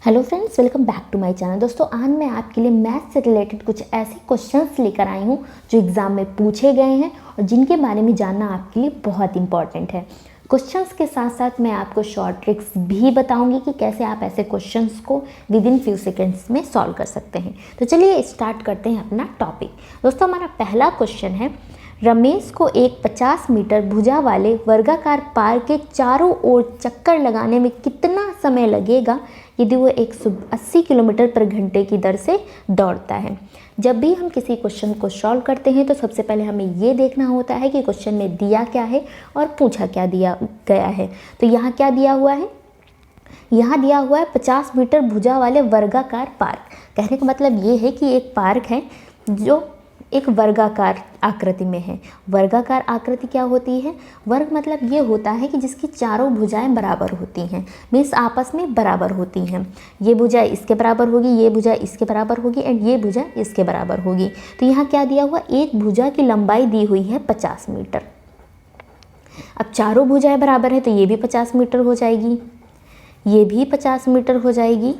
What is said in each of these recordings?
Hello friends, welcome back to my channel. दोस्तों, आज मैं आपके लिए मैथ्स से रिलेटेड कुछ ऐसे क्वेश्चंस लेकर आई हूँ जो एग्ज़ाम में पूछे गए हैं और जिनके बारे में जानना आपके लिए बहुत इंपॉर्टेंट है। क्वेश्चंस के साथ साथ मैं आपको शॉर्ट ट्रिक्स भी बताऊंगी कि कैसे आप ऐसे क्वेश्चंस को विद इन फ्यू सेकेंड्स में सॉल्व कर सकते हैं। तो चलिए स्टार्ट करते हैं अपना टॉपिक। दोस्तों, हमारा पहला क्वेश्चन है, रमेश को एक 50 मीटर भुजा वाले वर्गाकार पार्क के चारों ओर चक्कर लगाने में कितना समय लगेगा यदि वो 180 किलोमीटर पर घंटे की दर से दौड़ता है। जब भी हम किसी क्वेश्चन को सॉल्व करते हैं तो सबसे पहले हमें ये देखना होता है कि क्वेश्चन में दिया क्या है और पूछा क्या दिया गया है। तो यहाँ क्या दिया हुआ है? यहाँ दिया हुआ है 50 मीटर भुजा वाले वर्गाकार पार्क। कहने का मतलब ये है कि एक पार्क है जो एक वर्गाकार आकृति में है। वर्गाकार आकृति क्या होती है? वर्ग मतलब ये होता है कि जिसकी चारों भुजाएं बराबर होती हैं, मीन्स आपस में बराबर होती हैं। ये भुजा इसके बराबर होगी, ये भुजा इसके बराबर होगी एंड ये भुजा इसके बराबर होगी। तो यहाँ क्या दिया हुआ? एक भुजा की लंबाई दी हुई है 50 मीटर। अब चारों भुजाएं बराबर है तो ये भी 50 मीटर हो जाएगी, ये भी 50 मीटर हो जाएगी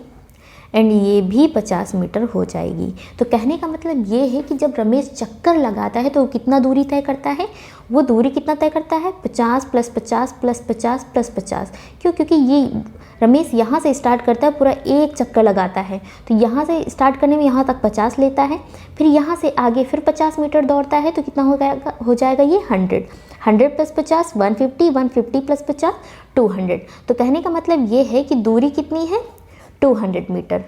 एंड ये भी 50 मीटर हो जाएगी। तो कहने का मतलब ये है कि जब रमेश चक्कर लगाता है तो वो कितना दूरी तय करता है? वो दूरी कितना तय करता है? 50 प्लस 50 प्लस 50 प्लस 50। क्यों? क्योंकि ये रमेश यहाँ से स्टार्ट करता है, पूरा एक चक्कर लगाता है। तो यहाँ से स्टार्ट करने में यहाँ तक 50 लेता है, फिर यहाँ से आगे फिर 50 मीटर दौड़ता है तो कितना हो जाएगा ये 100 प्लस 50 150, 150 प्लस 50 200। तो कहने का मतलब ये है कि दूरी कितनी है? 200 मीटर।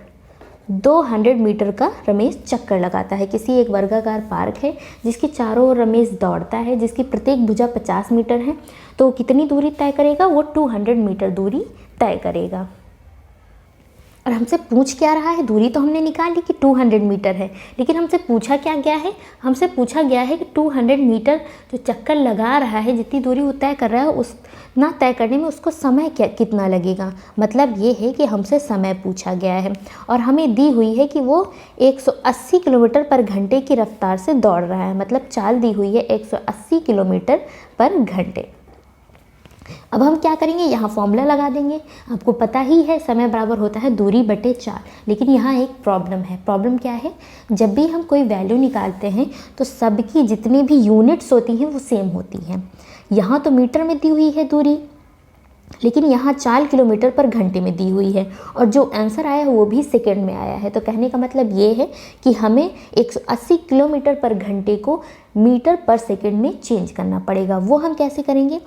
200 मीटर का रमेश चक्कर लगाता है। किसी एक वर्गाकार पार्क है जिसके चारों ओर रमेश दौड़ता है, जिसकी प्रत्येक भुजा 50 मीटर है, तो कितनी दूरी तय करेगा? वो 200 मीटर दूरी तय करेगा। और हमसे पूछ क्या रहा है? दूरी तो हमने निकाल ली कि 200 मीटर है, लेकिन हमसे पूछा क्या गया है? हमसे पूछा गया है कि 200 मीटर जो चक्कर लगा रहा है, जितनी दूरी वो तय कर रहा है उतना तय करने में उसको समय कितना लगेगा। मतलब ये है कि हमसे समय पूछा गया है और हमें दी हुई है कि वो 180 किलोमीटर पर घंटे की रफ्तार से दौड़ रहा है। मतलब चाल दी हुई है 180 किलोमीटर पर घंटे। अब हम क्या करेंगे? यहाँ फॉर्मूला लगा देंगे। आपको पता ही है समय बराबर होता है दूरी बटे चाल। लेकिन यहाँ एक प्रॉब्लम है। प्रॉब्लम क्या है? जब भी हम कोई वैल्यू निकालते हैं तो सबकी जितनी भी यूनिट्स होती हैं वो सेम होती हैं। यहाँ तो मीटर में दी हुई है दूरी, लेकिन यहाँ चाल किलोमीटर पर घंटे में दी हुई है और जो आंसर आया है वो भी सेकेंड में आया है। तो कहने का मतलब ये है कि हमें 180 किलोमीटर पर घंटे को मीटर पर सेकेंड में चेंज करना पड़ेगा। वो हम कैसे करेंगे?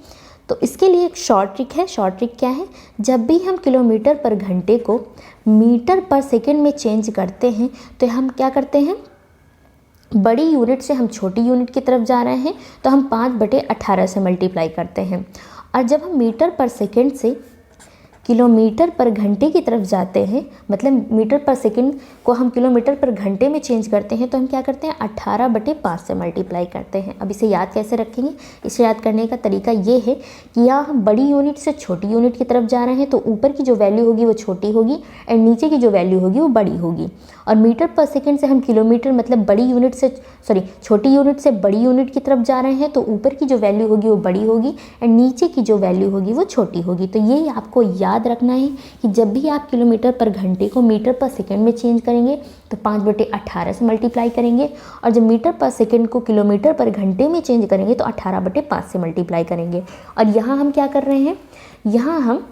तो इसके लिए एक शॉर्ट ट्रिक है। शॉर्ट ट्रिक क्या है? जब भी हम किलोमीटर पर घंटे को मीटर पर सेकेंड में चेंज करते हैं तो हम क्या करते हैं? बड़ी यूनिट से हम छोटी यूनिट की तरफ जा रहे हैं तो हम 5/18 से मल्टीप्लाई करते हैं। और जब हम मीटर पर सेकेंड से किलोमीटर पर घंटे की तरफ जाते हैं, मतलब मीटर पर सेकंड को हम किलोमीटर पर घंटे में चेंज करते हैं, तो हम क्या करते हैं? 18/5 से मल्टीप्लाई करते हैं। अब इसे याद कैसे रखेंगे? इसे याद करने का तरीका ये है कि यहाँ हम बड़ी यूनिट से छोटी यूनिट की तरफ जा रहे हैं तो ऊपर की जो वैल्यू होगी वो छोटी होगी एंड नीचे की जो वैल्यू होगी वो बड़ी होगी। और मीटर पर सेकेंड से हम किलोमीटर मतलब छोटी यूनिट से बड़ी यूनिट की तरफ जा रहे हैं तो ऊपर की जो वैल्यू होगी वो बड़ी होगी एंड नीचे की जो वैल्यू होगी वो छोटी होगी। तो ये आपको याद रखना है कि जब भी आप किलोमीटर पर घंटे को मीटर पर सेकेंड में चेंज करेंगे तो 5/18 से मल्टीप्लाई करेंगे और जब मीटर पर सेकेंड को किलोमीटर पर घंटे में चेंज करेंगे तो 18/5 से मल्टीप्लाई करेंगे। और यहाँ हम क्या कर रहे हैं? यहाँ हम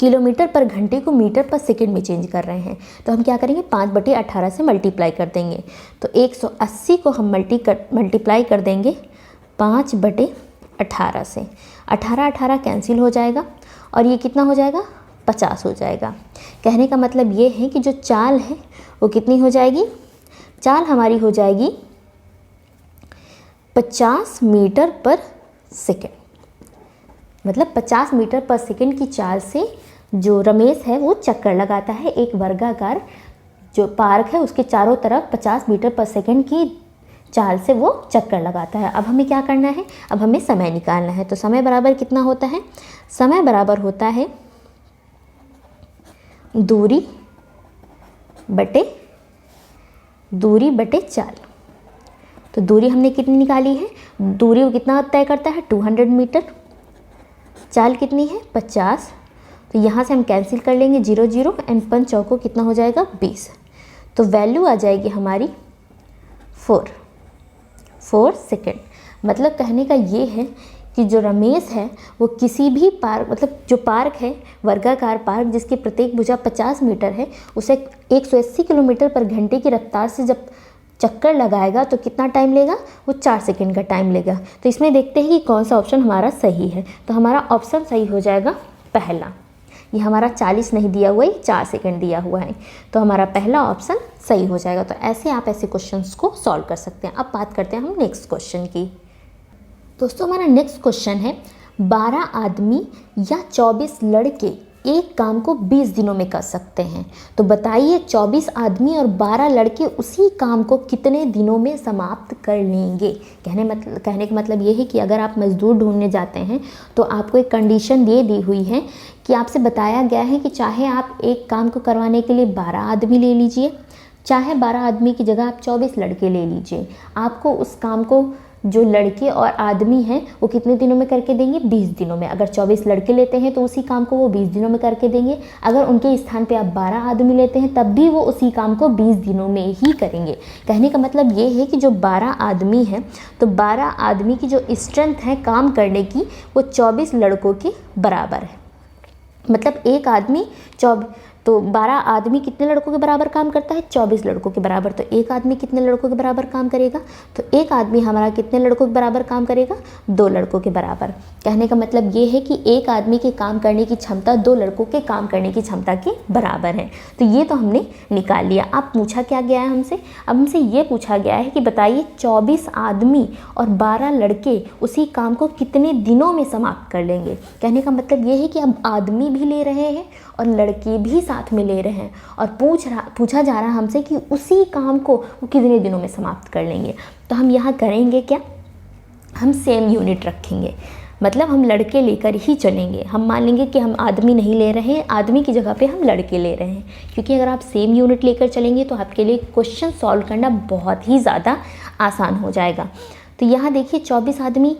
किलोमीटर पर घंटे को मीटर पर सेकेंड में चेंज कर रहे हैं तो हम क्या करेंगे? 5/18 से मल्टीप्लाई कर देंगे। तो 180 को हम मल्टीप्लाई कर देंगे 5/18 से। 18 कैंसिल हो जाएगा और ये कितना हो जाएगा? 50 हो जाएगा। कहने का मतलब ये है कि जो चाल है वो कितनी हो जाएगी? चाल हमारी हो जाएगी 50 मीटर पर सेकेंड। मतलब 50 मीटर पर सेकेंड की चाल से जो रमेश है वो चक्कर लगाता है। एक वर्गाकार जो पार्क है उसके चारों तरफ 50 मीटर पर सेकेंड की चाल से वो चक्कर लगाता है। अब हमें क्या करना है? अब हमें समय निकालना है। तो समय बराबर कितना होता है? समय बराबर होता है दूरी बटे चाल। तो दूरी हमने कितनी निकाली है? दूरी वो कितना तय करता है? 200 मीटर। चाल कितनी है? 50। तो यहाँ से हम कैंसिल कर लेंगे 0 0 एंड 5 चौको कितना हो जाएगा 20। तो वैल्यू आ जाएगी हमारी 4 सेकेंड। मतलब कहने का ये है कि जो रमेश है वो किसी भी पार्क, मतलब जो पार्क है वर्गाकार पार्क जिसकी प्रत्येक भुजा 50 मीटर है, उसे 180 किलोमीटर पर घंटे की रफ्तार से जब चक्कर लगाएगा तो कितना टाइम लेगा, वो 4 सेकेंड का टाइम लेगा। तो इसमें देखते हैं कि कौन सा ऑप्शन हमारा सही है। तो हमारा ऑप्शन सही हो जाएगा पहला। ये हमारा 40 नहीं दिया हुआ है, 4 सेकेंड दिया हुआ है, तो हमारा पहला ऑप्शन सही हो जाएगा। तो ऐसे आप ऐसे क्वेश्चंस को सॉल्व कर सकते हैं। अब बात करते हैं हम नेक्स्ट क्वेश्चन की। दोस्तों हमारा नेक्स्ट क्वेश्चन है 12 आदमी या 24 लड़के एक काम को 20 दिनों में कर सकते हैं। तो बताइए 24 आदमी और 12 लड़के उसी काम को कितने दिनों में समाप्त कर लेंगे। कहने का मतलब ये है कि अगर आप मज़दूर ढूंढने जाते हैं तो आपको एक कंडीशन ये दी हुई है कि आपसे बताया गया है कि चाहे आप एक काम को करवाने के लिए 12 आदमी ले लीजिए, चाहे 12 आदमी की जगह आप 24 लड़के ले लीजिए, आपको उस काम को जो लड़के और आदमी हैं वो कितने दिनों में करके देंगे, 20 दिनों में। अगर 24 लड़के लेते हैं तो उसी काम को वो 20 दिनों में करके देंगे। अगर उनके स्थान पे आप 12 आदमी लेते हैं तब भी वो उसी काम को 20 दिनों में ही करेंगे। कहने का मतलब ये है कि जो 12 आदमी हैं तो 12 आदमी की जो स्ट्रेंथ है काम करने की वो 24 लड़कों के बराबर है। मतलब एक आदमी तो 12 आदमी कितने लड़कों के बराबर काम करता है, 24 लड़कों के बराबर। तो एक आदमी कितने लड़कों के बराबर काम करेगा, तो एक आदमी हमारा कितने लड़कों के बराबर काम करेगा, 2 लड़कों के बराबर। कहने का मतलब ये है कि एक आदमी के काम करने की क्षमता 2 लड़कों के काम करने की क्षमता के बराबर है। तो ये तो हमने निकाल लिया। अब पूछा क्या गया है हमसे, अब हमसे ये पूछा गया है कि बताइए 24 आदमी और 12 लड़के उसी काम को कितने दिनों में समाप्त कर लेंगे। कहने का मतलब ये है कि अब आदमी भी ले रहे हैं और लड़के भी साथ में ले रहे हैं और पूछा जा रहा है हमसे कि उसी काम को वो कितने दिनों में समाप्त कर लेंगे। तो हम यहाँ करेंगे क्या, हम सेम यूनिट रखेंगे, मतलब हम लड़के लेकर ही चलेंगे। हम मान लेंगे कि हम आदमी नहीं ले रहे हैं, आदमी की जगह पे हम लड़के ले रहे हैं, क्योंकि अगर आप सेम यूनिट लेकर चलेंगे तो आपके लिए क्वेश्चन सॉल्व करना बहुत ही ज़्यादा आसान हो जाएगा। तो यहाँ देखिए 24 आदमी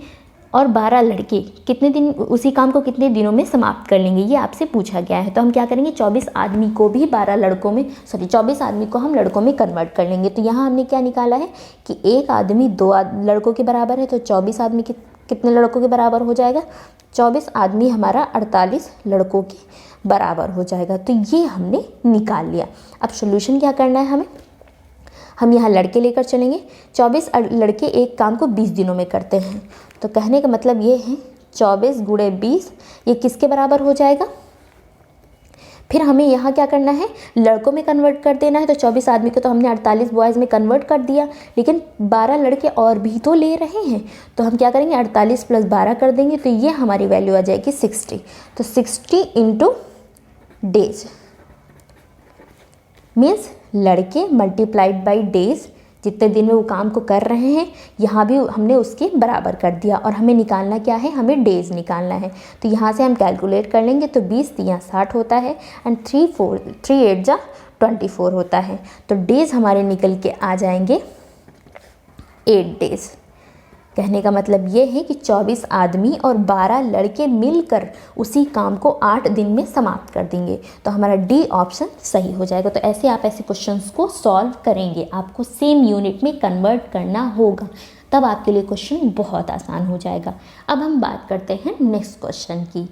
और 12 लड़के कितने दिन उसी काम को कितने दिनों में समाप्त कर लेंगे, ये आपसे पूछा गया है। तो हम क्या करेंगे, 24 आदमी को भी 24 आदमी को हम लड़कों में कन्वर्ट कर लेंगे। तो यहाँ हमने क्या निकाला है कि एक आदमी 2 लड़कों के बराबर है, तो 24 आदमी कितने लड़कों के बराबर हो जाएगा, 24 आदमी हमारा 48 लड़कों के बराबर हो जाएगा। तो ये हमने निकाल लिया। अब सोल्यूशन क्या करना है हमें, हम यहाँ लड़के लेकर चलेंगे। 24 लड़के एक काम को 20 दिनों में करते हैं। तो कहने का मतलब ये है 24 गुणे 20 ये किसके बराबर हो जाएगा। फिर हमें यहाँ क्या करना है, लड़कों में कन्वर्ट कर देना है। तो 24 आदमी को तो हमने 48 बॉयज़ में कन्वर्ट कर दिया, लेकिन 12 लड़के और भी तो ले रहे हैं। तो हम क्या करेंगे, 48 + 12 कर देंगे। तो ये हमारी वैल्यू आ जाएगी 60। तो 60 × डेज मीन्स लड़के मल्टीप्लाइड बाई डेज, जितने दिन में वो काम को कर रहे हैं यहाँ भी हमने उसके बराबर कर दिया। और हमें निकालना क्या है, हमें डेज निकालना है। तो यहाँ से हम कैलकुलेट कर लेंगे। तो 20 × 60 होता है एंड 3 8 × 24 होता है। तो डेज हमारे निकल के आ जाएंगे 8 डेज। कहने का मतलब ये है कि 24 आदमी और 12 लड़के मिलकर उसी काम को 8 दिन में समाप्त कर देंगे। तो हमारा डी ऑप्शन सही हो जाएगा। तो ऐसे आप ऐसे क्वेश्चंस को सॉल्व करेंगे, आपको सेम यूनिट में कन्वर्ट करना होगा, तब आपके लिए क्वेश्चन बहुत आसान हो जाएगा। अब हम बात करते हैं नेक्स्ट क्वेश्चन की।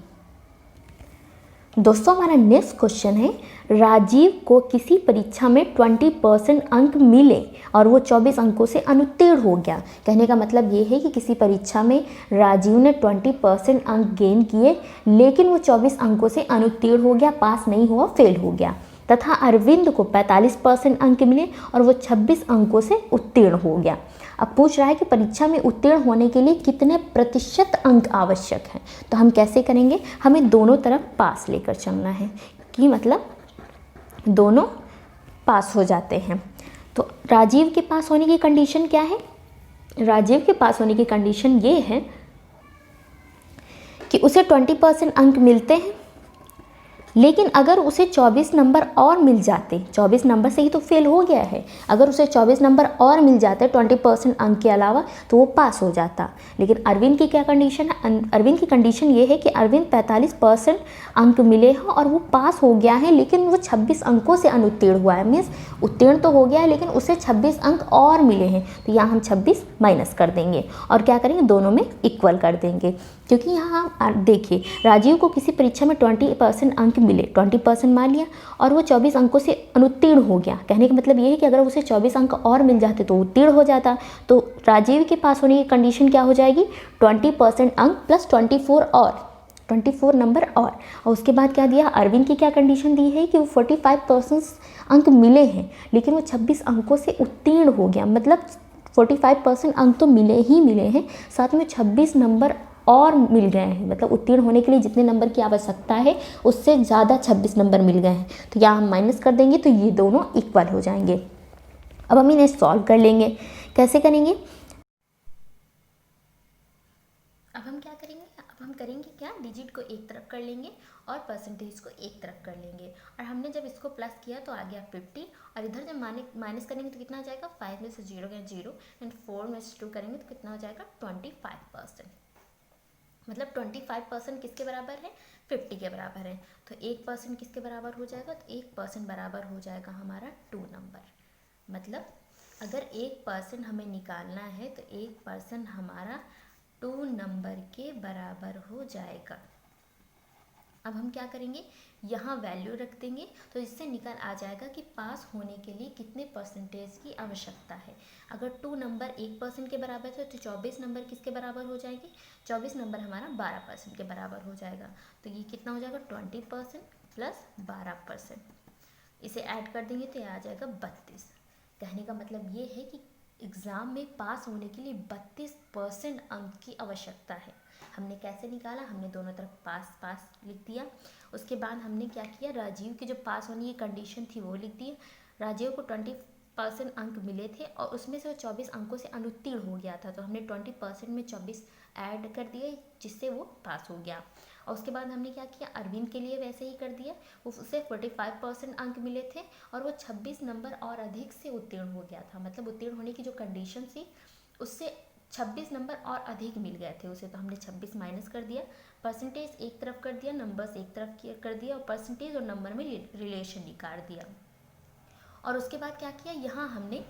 दोस्तों हमारा नेक्स्ट क्वेश्चन है, राजीव को किसी परीक्षा में 20% अंक मिले और वो 24 अंकों से अनुत्तीर्ण हो गया। कहने का मतलब ये है कि किसी परीक्षा में राजीव ने 20% अंक गेन किए, लेकिन वो 24 अंकों से अनुत्तीर्ण हो गया, पास नहीं हुआ, फेल हो गया। तथा अरविंद को 45% अंक मिले और वो 26 अंकों से उत्तीर्ण हो गया। अब पूछ रहा है कि परीक्षा में उत्तीर्ण होने के लिए कितने प्रतिशत अंक आवश्यक हैं। तो हम कैसे करेंगे, हमें दोनों तरफ पास लेकर चलना है, कि मतलब दोनों पास हो जाते हैं। तो राजीव के पास होने की कंडीशन क्या है, राजीव के पास होने की कंडीशन ये है कि उसे 20% अंक मिलते हैं लेकिन अगर उसे 24 नंबर और मिल जाते, 24 नंबर से ही तो फेल हो गया है, अगर उसे 24 नंबर और मिल जाते 20% अंक के अलावा तो वो पास हो जाता। लेकिन अरविंद की क्या कंडीशन है, अरविंद की कंडीशन ये है कि अरविंद 45% अंक मिले हैं और वो पास हो गया है, लेकिन वो 26 अंकों से अनुत्तीर्ण हुआ है। मीन्स उत्तीर्ण तो हो गया है लेकिन उसे 26 अंक और मिले हैं, तो यहाँ हम 26 माइनस कर देंगे और क्या करेंगे, दोनों में इक्वल कर देंगे। क्योंकि यहाँ हम देखिए, राजीव को किसी परीक्षा में 20% अंक मिले, 20% मान लिया, और वो 24 अंकों से अनुत्तीर्ण हो गया। कहने का मतलब ये है कि अगर उसे 24 अंक और मिल जाते तो उत्तीर्ण हो जाता। तो राजीव के पास होने की कंडीशन क्या हो जाएगी, 20% अंक प्लस 24 नंबर और उसके बाद क्या दिया, अरविंद की क्या कंडीशन दी है कि वो 45% अंक मिले हैं लेकिन वो 26 अंकों से उत्तीर्ण हो गया। मतलब 45% अंक तो मिले ही मिले हैं, साथ में 26 नंबर और मिल गए हैं। मतलब उत्तीर्ण होने के लिए जितने नंबर की आवश्यकता है उससे ज़्यादा 26 नंबर मिल गए हैं। तो यहाँ हम माइनस कर देंगे तो ये दोनों इक्वल हो जाएंगे। अब हम इन्हें सॉल्व कर लेंगे। कैसे करेंगे, अब हम क्या करेंगे, अब हम करेंगे क्या, डिजिट को एक तरफ कर लेंगे और परसेंटेज को एक तरफ कर लेंगे। और हमने जब इसको प्लस किया तो आ गया 50, और इधर जब माइनस करेंगे तो कितना आ जाएगा, 5 में से 0 गया 0, एंड 4 में से 2 करेंगे तो कितना हो जाएगा 25%। मतलब 25% किसके बराबर है, 50 के बराबर है। तो 1% किसके बराबर हो जाएगा, तो 1% बराबर हो जाएगा हमारा 2 नंबर। मतलब अगर 1% हमें निकालना है तो 1% हमारा 2 नंबर के बराबर हो जाएगा। अब हम क्या करेंगे, यहाँ वैल्यू रख देंगे तो इससे निकल आ जाएगा कि पास होने के लिए कितने परसेंटेज की आवश्यकता है। अगर 2 नंबर 1% के बराबर है तो 24 नंबर किसके बराबर हो जाएंगे, 24 नंबर हमारा 12% के बराबर हो जाएगा। तो ये कितना हो जाएगा, 20% प्लस 12%, इसे ऐड कर देंगे तो ये आ जाएगा 32। कहने का मतलब ये है कि एग्ज़ाम में पास होने के लिए 32% अंक की आवश्यकता है। हमने कैसे निकाला, हमने दोनों तरफ पास पास लिख दिया। उसके बाद हमने क्या किया, राजीव की जो पास होने की कंडीशन थी वो लिख दी। राजीव को 20% अंक मिले थे और उसमें से वो 24 अंकों से अनुत्तीर्ण हो गया था, तो हमने 20% में 24 ऐड कर दिए जिससे वो पास हो गया। और उसके बाद हमने क्या किया, अरविंद के लिए वैसे ही कर दिया, उसे 45% अंक मिले थे और वो 26 नंबर और अधिक से उत्तीर्ण हो गया था। मतलब उत्तीर्ण होने की जो कंडीशन थी उससे 26 नंबर और अधिक मिल गए थे उसे, तो हमने 26 माइनस कर दिया, परसेंटेज एक तरफ कर दिया, नंबर्स एक तरफ कर दिया, और परसेंटेज और नंबर में रिलेशन निकाल दिया। और उसके बाद क्या किया, यहाँ हमने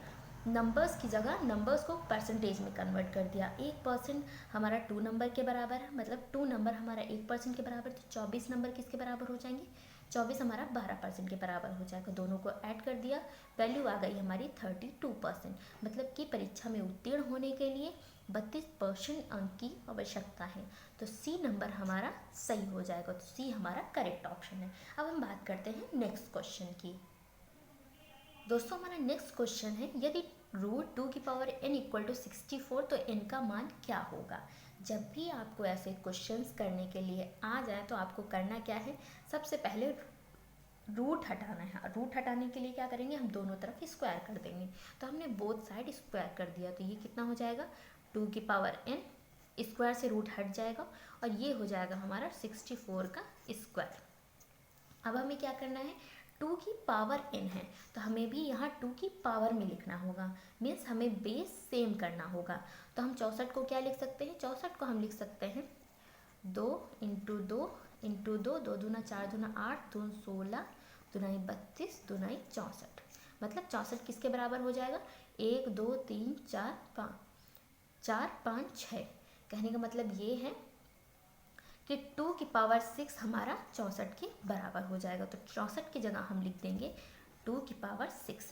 नंबर्स की जगह नंबर्स को परसेंटेज में कन्वर्ट कर दिया। 1% हमारा 2 नंबर के बराबर है, मतलब 2 नंबर हमारा 1% के बराबर, तो 24 नंबर किसके बराबर हो जाएंगे, 24 हमारा 12% के बराबर हो जाएगा। दोनों को ऐड कर दिया, वैल्यू आ गई हमारी 32%। मतलब कि परीक्षा में उत्तीर्ण होने के लिए 32% अंक की आवश्यकता है। तो सी नंबर हमारा सही हो जाएगा, तो सी हमारा करेक्ट ऑप्शन है। अब हम बात करते हैं नेक्स्ट क्वेश्चन की। दोस्तों हमारा नेक्स्ट क्वेश्चन है, यदि √2n = 64 तो n का मान क्या होगा। जब भी आपको ऐसे क्वेश्चंस करने के लिए आ जाए तो आपको करना क्या है, सबसे पहले रूट हटाना है। रूट हटाने के लिए क्या करेंगे, हम दोनों तरफ स्क्वायर कर देंगे। तो हमने बोथ साइड स्क्वायर कर दिया, तो ये कितना हो जाएगा, 2n, स्क्वायर से रूट हट जाएगा और ये हो जाएगा हमारा 64 का स्क्वायर। अब हमें क्या करना है, 2 की पावर n है तो हमें भी यहाँ 2 की पावर में लिखना होगा। मीन्स हमें बेस सेम करना होगा। तो हम 64 को क्या लिख सकते हैं, 64 को हम लिख सकते हैं 2 × 2 × 2, 2 दूना 4 दूना 8, 2 16, 2 32, 2 64। मतलब 64 किसके बराबर हो जाएगा, 1 2 3 4 5, 4 5 6। कहने का मतलब ये है कि 2 की पावर 6 हमारा 64 के बराबर हो जाएगा। तो 64 की जगह हम लिख देंगे 2 की पावर 6,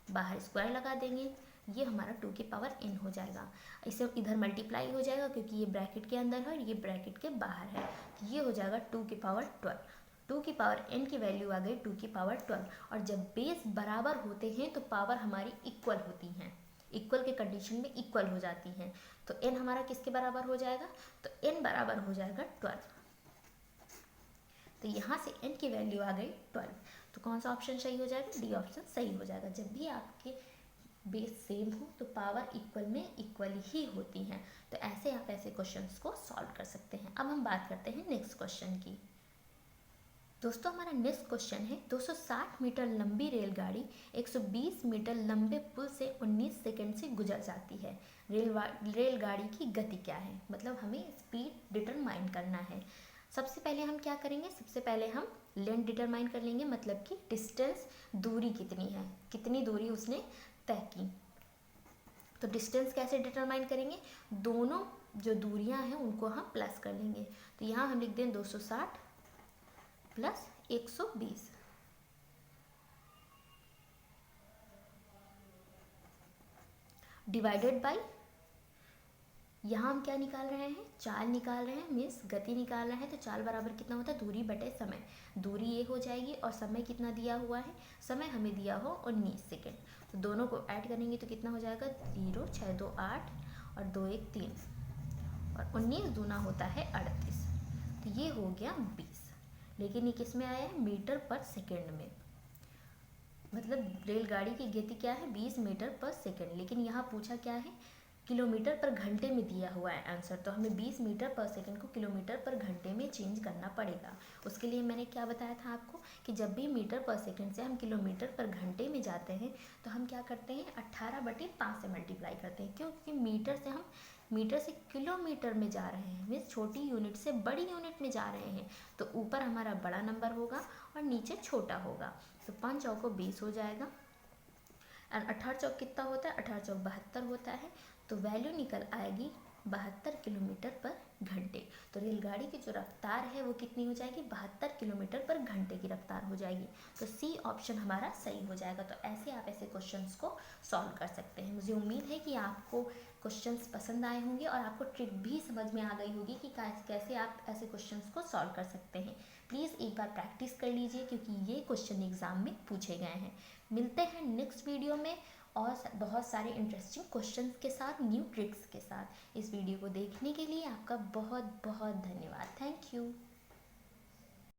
बाहर स्क्वायर लगा देंगे, ये हमारा 2 की पावर n हो जाएगा। इसे इधर मल्टीप्लाई हो जाएगा क्योंकि ये ब्रैकेट के अंदर है और ये ब्रैकेट के बाहर है, तो ये हो जाएगा 2 की पावर 12। 2 की पावर n की वैल्यू आ गई 2 की पावर 12। और जब बेस बराबर होते हैं तो पावर हमारी इक्वल होती हैं, इक्वल के कंडीशन में इक्वल हो जाती हैं। तो n हमारा किसके बराबर हो जाएगा, तो n बराबर हो जाएगा 12। तो यहाँ से n की वैल्यू आ गई 12। तो कौन सा ऑप्शन सही हो जाएगा, डी ऑप्शन सही हो जाएगा। जब भी आपके बेस सेम हो तो पावर इक्वल में इक्वल ही होती हैं। तो ऐसे आप ऐसे क्वेश्चंस को सॉल्व कर सकते हैं। अब हम बात करते हैं नेक्स्ट क्वेश्चन की। दोस्तों हमारा नेक्स्ट क्वेश्चन है 260 मीटर लंबी रेलगाड़ी 120 मीटर लंबे पुल से 19 सेकंड से गुजर जाती है। रेलगाड़ी की गति क्या है, मतलब हमें स्पीड डिटरमाइन करना है। सबसे पहले हम क्या करेंगे, सबसे पहले हम लेंथ डिटरमाइन कर लेंगे, मतलब कि डिस्टेंस, दूरी कितनी है, कितनी दूरी उसने तय की। तो डिस्टेंस कैसे डिटरमाइन करेंगे, दोनों जो दूरियां हैं उनको हम प्लस कर लेंगे। तो यहाँ हम लिख दें 260 प्लस 120 डिवाइडेड बाई, यहाँ हम क्या निकाल रहे हैं, चाल निकाल रहे हैं, मीन्स गति निकाल रहे हैं। तो चाल बराबर कितना होता है, दूरी बटे समय। दूरी ये हो जाएगी और समय कितना दिया हुआ है, समय हमें दिया हो 19 सेकेंड। तो दोनों को ऐड करेंगे तो कितना हो जाएगा, 0 6 2 8 और 2 1 3 और 19 दूना होता है 38। तो ये हो गया 20। लेकिन ये किस में आया है, मीटर पर सेकेंड में। मतलब रेलगाड़ी की गति क्या है, 20 मीटर पर सेकेंड, लेकिन यहाँ पूछा क्या है, किलोमीटर पर घंटे में दिया हुआ है आंसर। तो हमें 20 मीटर पर सेकंड को किलोमीटर पर घंटे में चेंज करना पड़ेगा। उसके लिए मैंने क्या बताया था आपको कि जब भी मीटर पर सेकंड से हम किलोमीटर पर घंटे में जाते हैं तो हम क्या करते हैं, 18/5 से मल्टीप्लाई करते हैं। क्यों, क्योंकि मीटर से किलोमीटर में जा रहे हैं, मीन्स छोटी यूनिट से बड़ी यूनिट में जा रहे हैं। तो ऊपर हमारा बड़ा नंबर होगा और नीचे छोटा होगा। तो 5 चौको 20 हो जाएगा। और 18 चौक कितना होता है, 18 चौक 72 होता है। तो वैल्यू निकल आएगी 72 किलोमीटर पर घंटे। तो रेलगाड़ी की जो रफ्तार है वो कितनी हो जाएगी, 72 किलोमीटर पर घंटे की रफ्तार हो जाएगी। तो सी ऑप्शन हमारा सही हो जाएगा। तो ऐसे आप ऐसे क्वेश्चंस को सॉल्व कर सकते हैं। मुझे उम्मीद है कि आपको क्वेश्चंस पसंद आए होंगे और आपको ट्रिक भी समझ में आ गई होगी कि कैसे आप ऐसे क्वेश्चंस को सॉल्व कर सकते हैं। प्लीज़ एक बार प्रैक्टिस कर लीजिए क्योंकि ये क्वेश्चन एग्जाम में पूछे गए हैं। मिलते हैं नेक्स्ट वीडियो में और बहुत सारे इंटरेस्टिंग क्वेश्चंस के साथ, न्यू ट्रिक्स के साथ। इस वीडियो को देखने के लिए आपका बहुत बहुत धन्यवाद। Thank you.